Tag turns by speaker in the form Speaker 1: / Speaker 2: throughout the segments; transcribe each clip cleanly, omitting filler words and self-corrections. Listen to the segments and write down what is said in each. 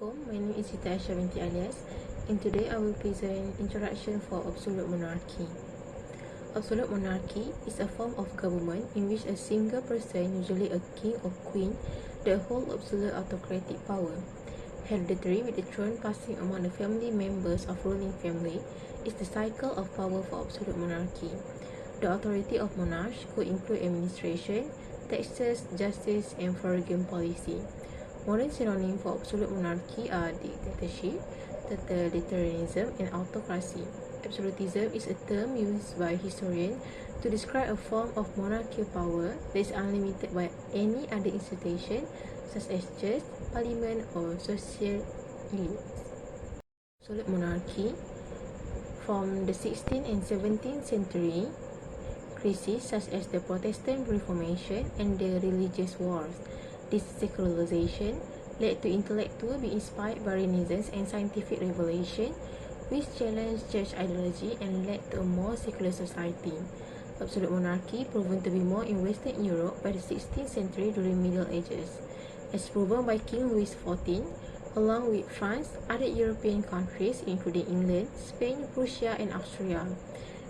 Speaker 1: My name is Sita Aisha binti Alias, and today I will present introduction for absolute monarchy. Absolute monarchy is a form of government in which a single person, usually a king or queen, that hold absolute autocratic power. Hereditary, with the throne passing among the family members of ruling family, is the cycle of power for absolute monarchy. The authority of monarchs could include administration, taxes, justice, and foreign policy. Modern synonyms for absolute monarchy are dictatorship, totalitarianism, and autocracy. Absolutism is a term used by historians to describe a form of monarchical power that is unlimited by any other institution, such as church, parliament, or social elites. Absolute monarchy from the 16th and 17th century, crises such as the Protestant Reformation and the religious wars. This secularization led to intellectuals being inspired by Renaissance and scientific revelation, which challenged church ideology and led to a more secular society. Absolute monarchy proven to be more in Western Europe by the 16th century during Middle Ages, as proven by King Louis XIV, along with France, other European countries including England, Spain, Prussia, and Austria.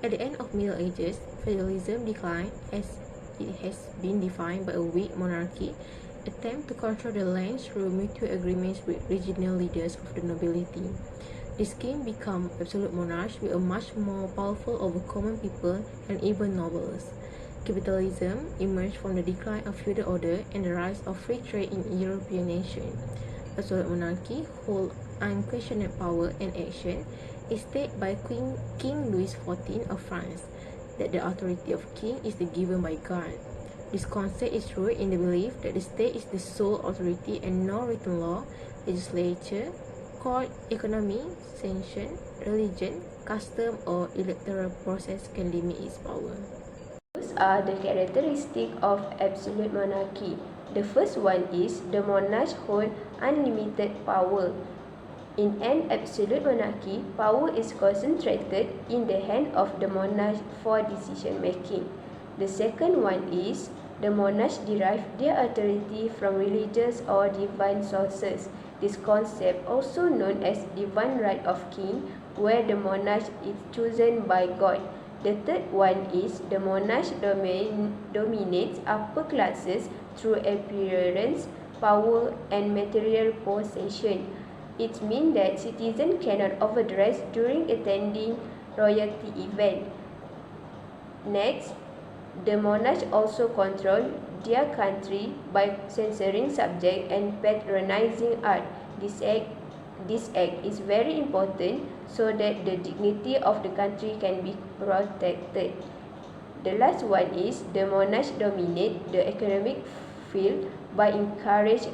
Speaker 1: At the end of Middle Ages, feudalism declined as it has been defined by a weak monarchy attempt to control the land through mutual agreements with regional leaders of the nobility. This king became absolute monarch with a much more powerful over common people and even nobles. Capitalism emerged from the decline of feudal order and the rise of free trade in European nations. Absolute monarchy hold unquestioned power and action is stated by King Louis XIV of France that the authority of king is given by God. This concept is rooted in the belief that the state is the sole authority and no written law, legislature, court, economy, sanction, religion, custom, or electoral process can limit its power.
Speaker 2: Those are the characteristics of absolute monarchy. The first one is the monarch hold unlimited power. In an absolute monarchy, power is concentrated in the hand of the monarch for decision making. The second one is the monarchs derive their authority from religious or divine sources. This concept, also known as divine right of king, where the monarch is chosen by God. The third one is the monarch dominates upper classes through appearance, power, and material possession. It means that citizens cannot overdress during attending royalty event. Next, the monarch also control their country by censoring subjects and patronizing art. This act is very important so that the dignity of the country can be protected. The last one is the monarch dominate the economic field by encouraging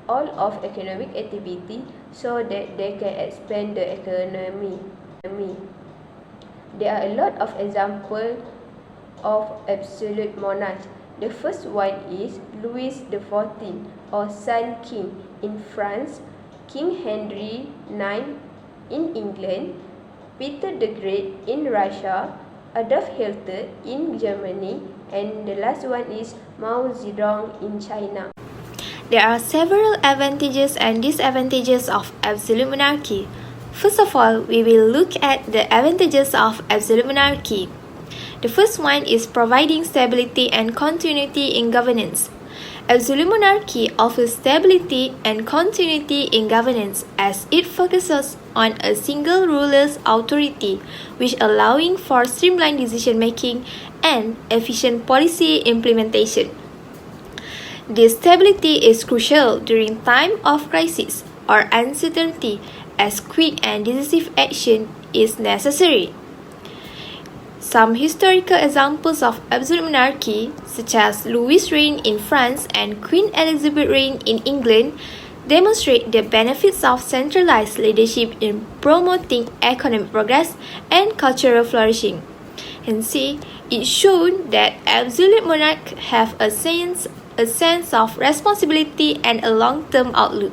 Speaker 2: all of economic activity so that they can expand the economy. There are a lot of examples of absolute monarchs. The first one is Louis XIV or Sun King in France, King Henry IX in England, Peter the Great in Russia, Adolf Hitler in Germany, and the last one is Mao Zedong in China.
Speaker 3: There are several advantages and disadvantages of absolute monarchy. First of all, we will look at the advantages of absolute monarchy. The first one is providing stability and continuity in governance. Absolute monarchy offers stability and continuity in governance as it focuses on a single ruler's authority, which allowing for streamlined decision-making and efficient policy implementation. This stability is crucial during time of crisis or uncertainty as quick and decisive action is necessary. Some historical examples of absolute monarchy, such as Louis' reign in France and Queen Elizabeth's reign in England, demonstrate the benefits of centralized leadership in promoting economic progress and cultural flourishing. Hence, it shown that absolute monarchs have a sense of responsibility and a long-term outlook,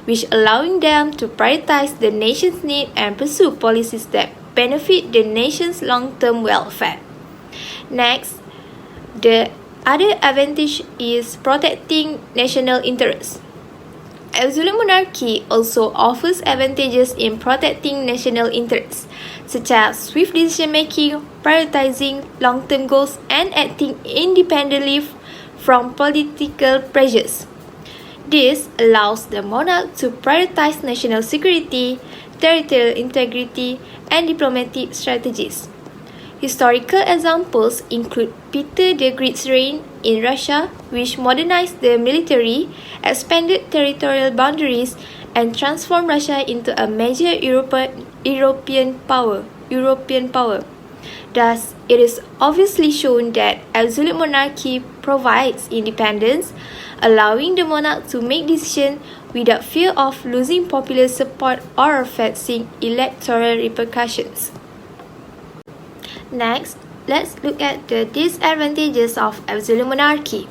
Speaker 3: which allowing them to prioritize the nation's needs and pursue policies that benefit the nation's long-term welfare. Next, the other advantage is protecting national interests. absolute monarchy also offers advantages in protecting national interests, such as swift decision-making, prioritizing long-term goals, and acting independently from political pressures. This allows the monarch to prioritize national security, territorial integrity, and diplomatic strategies. Historical examples include Peter the Great's reign in Russia, which modernized the military, expanded territorial boundaries, and transformed Russia into a major European power. Thus, it is obviously shown that absolute monarchy provides independence, allowing the monarch to make decisions without fear of losing popular support or facing electoral repercussions. Next, let's look at the disadvantages of absolute monarchy.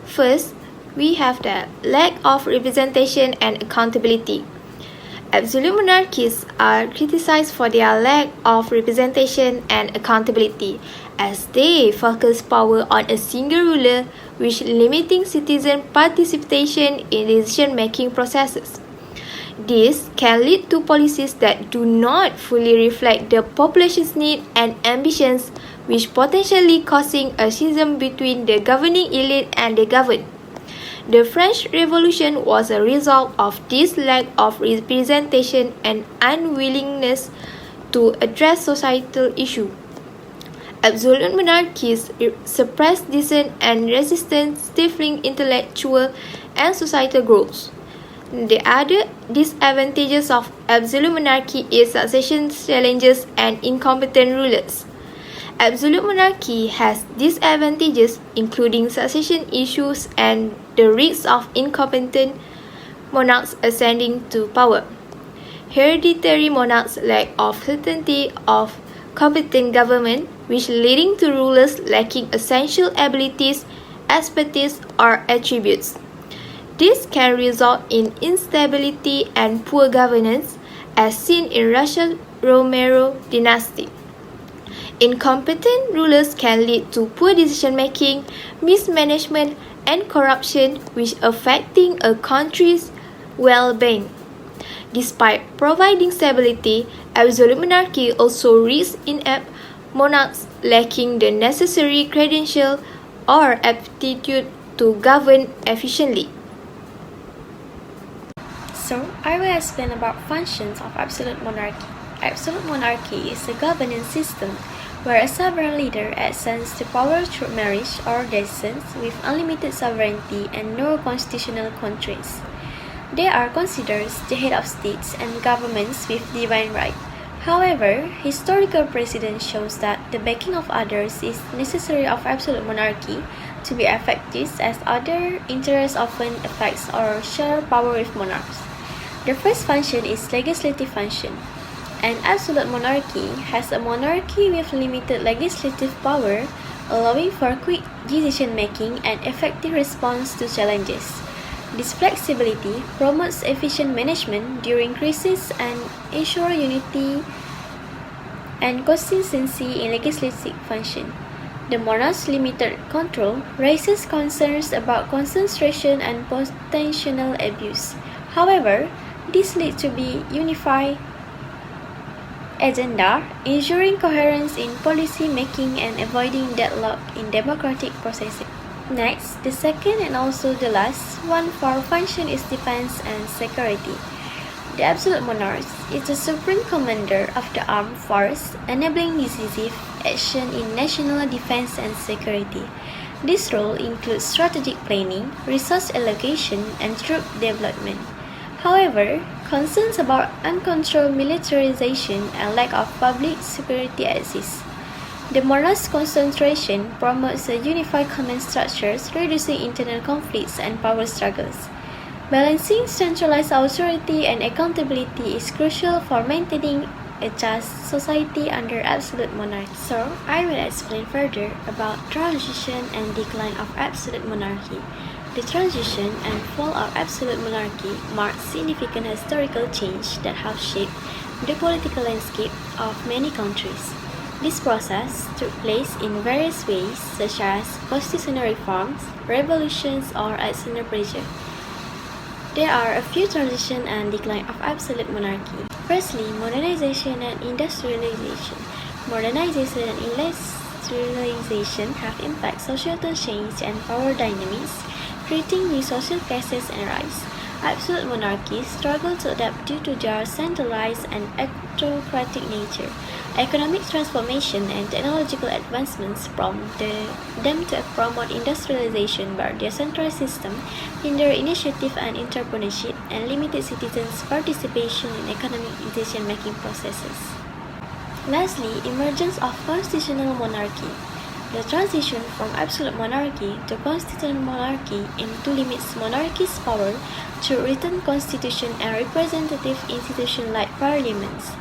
Speaker 3: First, we have the lack of representation and accountability. Absolute monarchies are criticized for their lack of representation and accountability, as they focus power on a single ruler, which limiting citizen participation in decision-making processes. This can lead to policies that do not fully reflect the population's needs and ambitions, which potentially causing a schism between the governing elite and the governed. The French Revolution was a result of this lack of representation and unwillingness to address societal issues. Absolute monarchies suppress dissent and resistance, stifling intellectual and societal growth. The other disadvantages of absolute monarchy is succession challenges and incompetent rulers. Absolute monarchy has disadvantages including succession issues and the risk of incompetent monarchs ascending to power. Hereditary monarchs lack of certainty of competent government, which leading to rulers lacking essential abilities, expertise, or attributes. This can result in instability and poor governance, as seen in Russian Romero dynasty. Incompetent rulers can lead to poor decision-making, mismanagement, and corruption, which affecting a country's well-being. Despite providing stability, absolute monarchy also risks inept monarchs lacking the necessary credential or aptitude to govern efficiently.
Speaker 4: So, I will explain about functions of absolute monarchy. Absolute monarchy is a governance system where a sovereign leader ascends to power through marriage or descent with unlimited sovereignty and no constitutional constraints. They are considered the head of states and governments with divine right. However, historical precedent shows that the backing of others is necessary of absolute monarchy to be effective, as other interests often affect or share power with monarchs. The first function is legislative function. An absolute monarchy has a monarchy with limited legislative power, allowing for quick decision-making and effective response to challenges. This flexibility promotes efficient management during crises and ensures unity and consistency in legislative function. The monarch's limited control raises concerns about concentration and potential abuse. However, this leads to be unified agenda, ensuring coherence in policy making and avoiding deadlock in democratic processes. Next, the second and also the last one for function is defense and security. The absolute monarch is the supreme commander of the armed force, enabling decisive action in national defense and security. This role includes strategic planning, resource allocation, and troop development. However, concerns about uncontrolled militarization and lack of public security exist. The monarch's concentration promotes a unified command structures, reducing internal conflicts and power struggles. Balancing centralized authority and accountability is crucial for maintaining a just society under absolute monarchy. So, I will explain further about transition and decline of absolute monarchy. The transition and fall of absolute monarchy marked significant historical change that have shaped the political landscape of many countries. This process took place in various ways, such as constitutional reforms, revolutions, or external pressure. There are a few transition and decline of absolute monarchy. Firstly, modernization and industrialization. Modernization and industrialization have impacted societal change and power dynamics, creating new social classes and rise. Absolute monarchies struggle to adapt due to their centralized and autocratic nature. Economic transformation and technological advancements prompt them to promote industrialization, but their centralized system hinder initiative and entrepreneurship and limited citizens' participation in economic decision-making processes. Lastly, emergence of constitutional monarchy. The transition from absolute monarchy to constitutional monarchy aims to limit monarchy's power through written constitution and representative institutions like parliaments.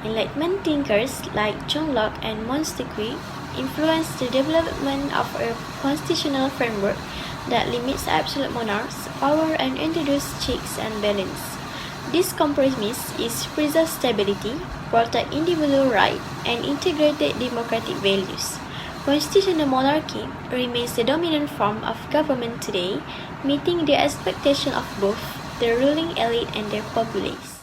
Speaker 4: Enlightenment thinkers like John Locke and Montesquieu influenced the development of a constitutional framework that limits absolute monarchs' power and introduces checks and balances. This compromise is preserve stability, protect individual rights, and integrated democratic values. Constitutional monarchy remains the dominant form of government today, meeting the expectation of both the ruling elite and their populace.